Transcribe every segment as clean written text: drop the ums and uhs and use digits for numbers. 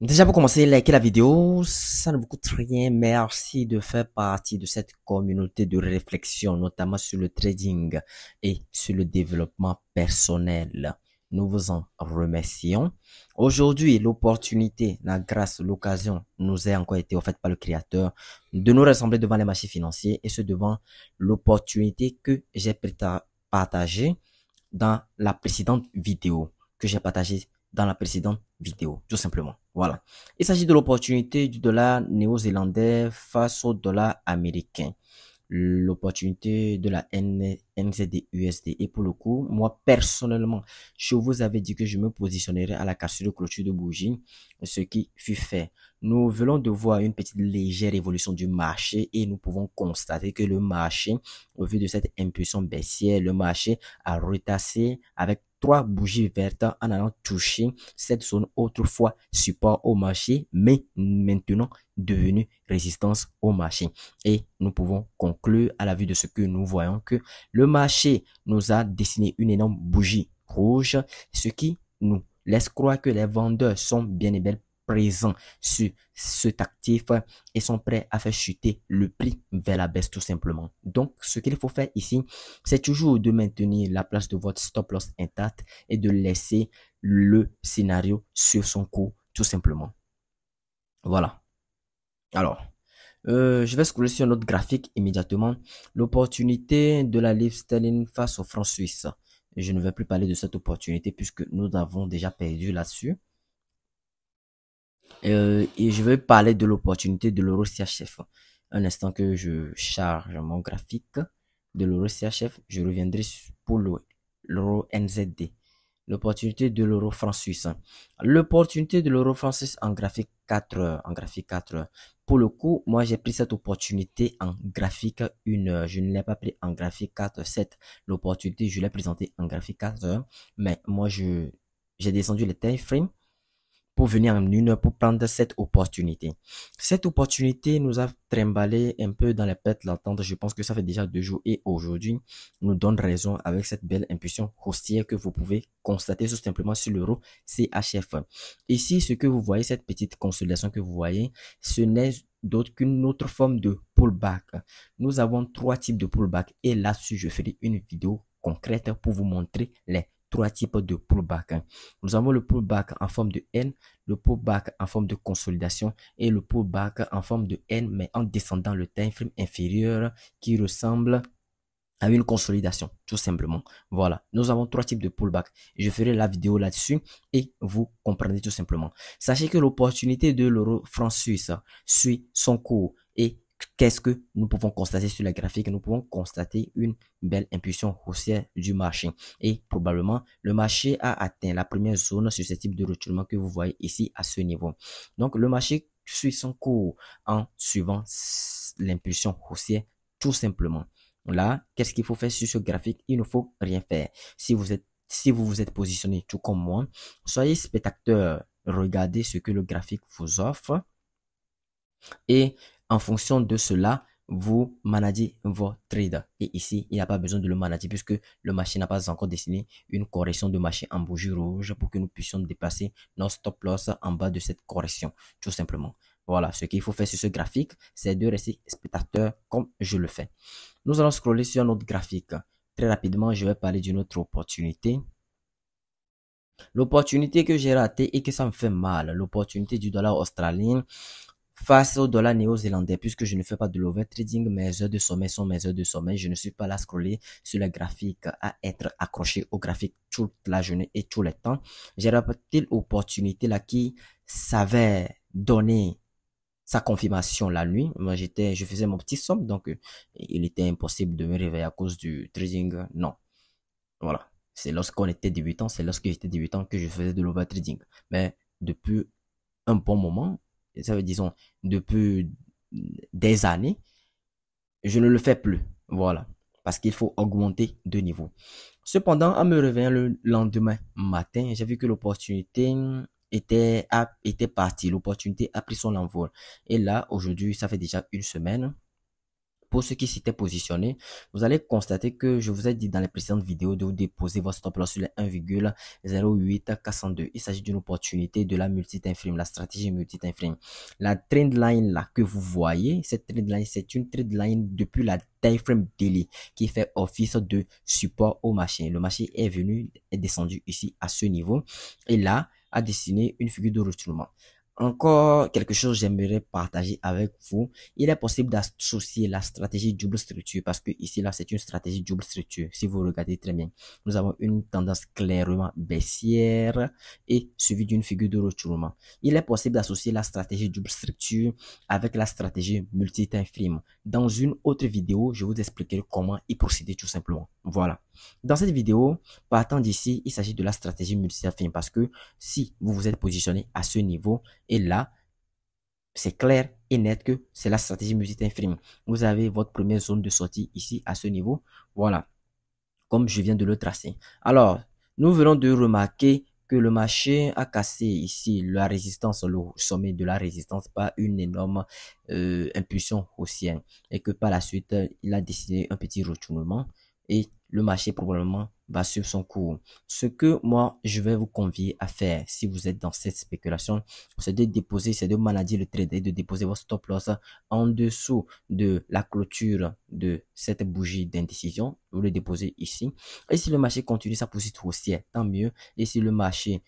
Déjà pour commencer, likez la vidéo, ça ne vous coûte rien. Merci de faire partie de cette communauté de réflexion, notamment sur le trading et sur le développement personnel. Nous vous en remercions. Aujourd'hui, l'opportunité, la grâce, l'occasion nous a encore été offerte par le Créateur de nous rassembler devant les marchés financiers et ce devant l'opportunité que j'ai partagée dans la précédente vidéo, tout simplement. Voilà. Il s'agit de l'opportunité du dollar néo-zélandais face au dollar américain. L'opportunité de la NZD-USD. Et pour le coup, moi, personnellement, je vous avais dit que je me positionnerai à la cassure de clôture de bougie, ce qui fut fait. Nous venons de voir une petite légère évolution du marché et nous pouvons constater que le marché, au vu de cette impulsion baissière, le marché a retassé avec trois bougies vertes en allant toucher cette zone autrefois support au marché, mais maintenant devenue résistance au marché. Et nous pouvons conclure à la vue de ce que nous voyons que le marché nous a dessiné une énorme bougie rouge, ce qui nous laisse croire que les vendeurs sont bien et bien présents sur cet actif et sont prêts à faire chuter le prix vers la baisse tout simplement. Donc, ce qu'il faut faire ici, c'est toujours de maintenir la place de votre stop loss intact et de laisser le scénario sur son cours tout simplement. Voilà. Alors, je vais scroller sur notre graphique immédiatement. L'opportunité de la livre sterling face au franc suisse. Je ne vais plus parler de cette opportunité puisque nous avons déjà perdu là-dessus. Et je vais parler de l'opportunité de l'euro CHF. Un instant que je charge mon graphique de l'euro CHF, je reviendrai pour l'euro NZD. L'opportunité de l'euro franc suisse. L'opportunité de l'euro franc suisse en graphique 4 heures. En graphique 4 heures. Pour le coup, moi j'ai pris cette opportunité en graphique 1 heure. Je ne l'ai pas pris en graphique 4 7. L'opportunité, je l'ai présentée en graphique 4 heures. Mais moi j'ai descendu le time frame pour venir en 1 heure pour prendre cette opportunité. Cette opportunité nous a trimballé un peu dans les pertes latentes. Je pense que ça fait déjà 2 jours et aujourd'hui nous donne raison avec cette belle impulsion haussière que vous pouvez constater tout simplement sur l'euro CHF. Ici, ce que vous voyez, cette petite consolidation que vous voyez, ce n'est d'autre qu'une autre forme de pullback. Nous avons 3 types de pullback et là-dessus, je ferai une vidéo concrète pour vous montrer les 3 types de pullback. Nous avons le pullback en forme de N, le pullback en forme de consolidation et le pullback en forme de N mais en descendant le time frame inférieur qui ressemble à une consolidation, tout simplement. Voilà, nous avons 3 types de pullback. Je ferai la vidéo là-dessus et vous comprenez tout simplement. Sachez que l'opportunité de l'euro franc suisse suit son cours et qu'est-ce que nous pouvons constater sur la graphique? Nous pouvons constater une belle impulsion haussière du marché et probablement le marché a atteint la première zone sur ce type de retournement que vous voyez ici à ce niveau. Donc le marché suit son cours en suivant l'impulsion haussière tout simplement. Là, qu'est-ce qu'il faut faire sur ce graphique? Il ne faut rien faire. Si vous vous êtes positionné tout comme moi, soyez spectateur, regardez ce que le graphique vous offre et en fonction de cela, vous managez votre trade. Et ici, il n'y a pas besoin de le manager puisque le marché n'a pas encore dessiné une correction de marché en bougie rouge pour que nous puissions dépasser notre stop loss en bas de cette correction, tout simplement. Voilà, ce qu'il faut faire sur ce graphique, c'est de rester spectateur comme je le fais. Nous allons scroller sur notre graphique. Très rapidement, je vais parler d'une autre opportunité. L'opportunité que j'ai ratée et que ça me fait mal, l'opportunité du dollar australien face au dollar néo-zélandais, puisque je ne fais pas de l'overtrading, mes heures de sommeil sont mes heures de sommeil. Je ne suis pas là à scroller sur le graphique, à être accroché au graphique toute la journée et tout le temps. J'ai raté l'opportunité là qui s'avère donner sa confirmation la nuit. Moi, je faisais mon petit somme, donc il était impossible de me réveiller à cause du trading. Non. Voilà. C'est lorsqu'on était débutant, c'est lorsque j'étais débutant que je faisais de l'overtrading. Mais depuis un bon moment, ça veut disons depuis des années, je ne le fais plus. Voilà. Parce qu'il faut augmenter de niveau. Cependant, en me réveillant le lendemain matin, j'ai vu que l'opportunité était partie. L'opportunité a pris son envol. Et là, aujourd'hui, ça fait déjà une semaine. pour ceux qui s'étaient positionnés, vous allez constater que je vous ai dit dans les précédentes vidéos de vous déposer votre stop loss sur les 1,08402. Il s'agit d'une opportunité de la multi-time frame, la stratégie multi-time frame. La trend line là que vous voyez, cette trend line, c'est une trend line depuis la time frame daily qui fait office de support au marché. Le marché est descendu ici à ce niveau et là a dessiné une figure de retournement. Encore quelque chose que j'aimerais partager avec vous. Il est possible d'associer la stratégie double structure parce que ici, là, c'est une stratégie double structure. Si vous regardez très bien, nous avons une tendance clairement baissière et suivie d'une figure de retournement. Il est possible d'associer la stratégie double structure avec la stratégie multi-time frame. Dans une autre vidéo, je vous expliquerai comment y procéder tout simplement. Voilà. Dans cette vidéo, partant d'ici, il s'agit de la stratégie multi-time frame parce que si vous vous êtes positionné à ce niveau, et là, c'est clair et net que c'est la stratégie multi-time frame. Vous avez votre première zone de sortie ici à ce niveau. Voilà, comme je viens de le tracer. Alors, nous venons de remarquer que le marché a cassé ici la résistance, le sommet de la résistance par une énorme impulsion haussière et que par la suite, il a décidé un petit retournement et le marché probablement va suivre son cours. Ce que moi, je vais vous convier à faire si vous êtes dans cette spéculation, c'est de déposer, c'est de manager le trade et de déposer votre stop loss en dessous de la clôture de cette bougie d'indécision. Vous le déposez ici. Et si le marché continue sa poursuite haussière, tant mieux. Et si le marché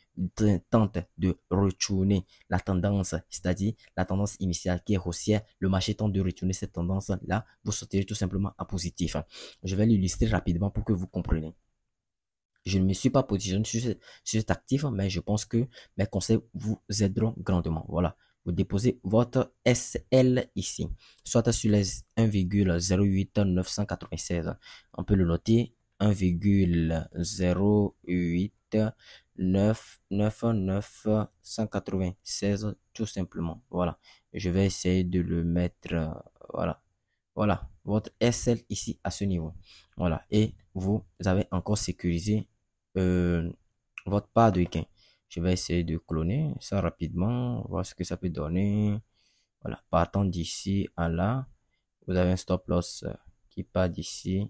tente de retourner la tendance, c'est-à-dire la tendance initiale qui est haussière, le marché tente de retourner cette tendance-là, vous sortirez tout simplement à positif. Je vais l'illustrer rapidement pour que vous compreniez. Je ne me suis pas positionné sur cet actif, mais je pense que mes conseils vous aideront grandement. Voilà. Vous déposez votre SL ici, soit sur les 1,08996. On peut le noter, 1,0899996 tout simplement. Voilà. Je vais essayer de le mettre, voilà. Voilà, votre SL ici à ce niveau. Voilà, et vous avez encore sécurisé votre part de gain. Je vais essayer de cloner ça rapidement, voir ce que ça peut donner. Voilà, partant d'ici à là, vous avez un stop loss qui part d'ici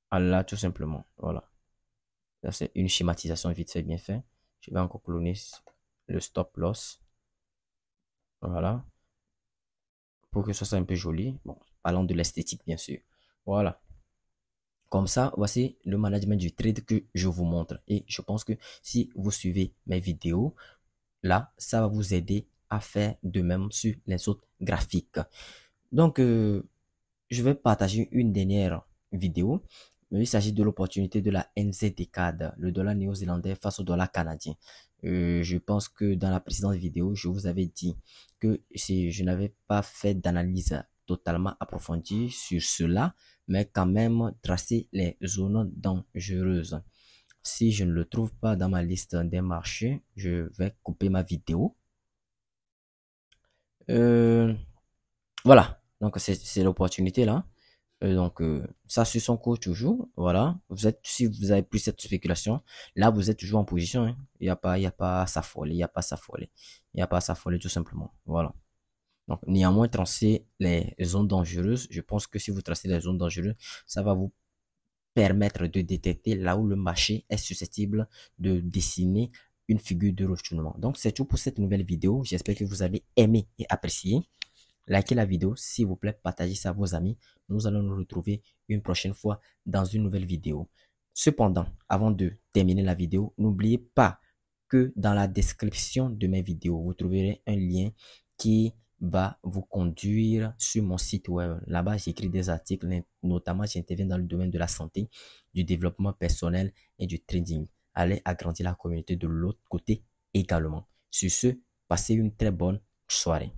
à là tout simplement. Voilà, ça c'est une schématisation vite fait bien fait. Je vais encore cloner le stop loss. Voilà, pour que ce soit un peu joli. Bon, parlons de l'esthétique bien sûr. Voilà. Comme ça, voici le management du trade que je vous montre. Et je pense que si vous suivez mes vidéos, là, ça va vous aider à faire de même sur les autres graphiques. Donc, je vais partager une dernière vidéo. Il s'agit de l'opportunité de la NZD-CAD, le dollar néo-zélandais face au dollar canadien. Je pense que dans la précédente vidéo, je vous avais dit que je n'avais pas fait d'analyse totalement approfondie sur cela, mais quand même tracer les zones dangereuses. Si je ne le trouve pas dans ma liste des marchés, je vais couper ma vidéo. Voilà, donc c'est l'opportunité là. Donc ça suit son cours toujours. Voilà, si vous avez pris cette spéculation, là vous êtes toujours en position. Hein. Il y a pas à s'affoler, il y a pas à s'affoler, il y a pas à s'affoler tout simplement. Voilà. Donc néanmoins tracer les zones dangereuses. Je pense que si vous tracez les zones dangereuses, ça va vous permettre de détecter là où le marché est susceptible de dessiner une figure de retournement. Donc c'est tout pour cette nouvelle vidéo. J'espère que vous avez aimé et apprécié. Likez la vidéo, s'il vous plaît, partagez ça à vos amis. Nous allons nous retrouver une prochaine fois dans une nouvelle vidéo. Cependant, avant de terminer la vidéo, n'oubliez pas que dans la description de mes vidéos, vous trouverez un lien qui va vous conduire sur mon site web. Là-bas, j'écris des articles, notamment j'interviens dans le domaine de la santé, du développement personnel et du trading. Allez agrandir la communauté de l'autre côté également. Sur ce, passez une très bonne soirée.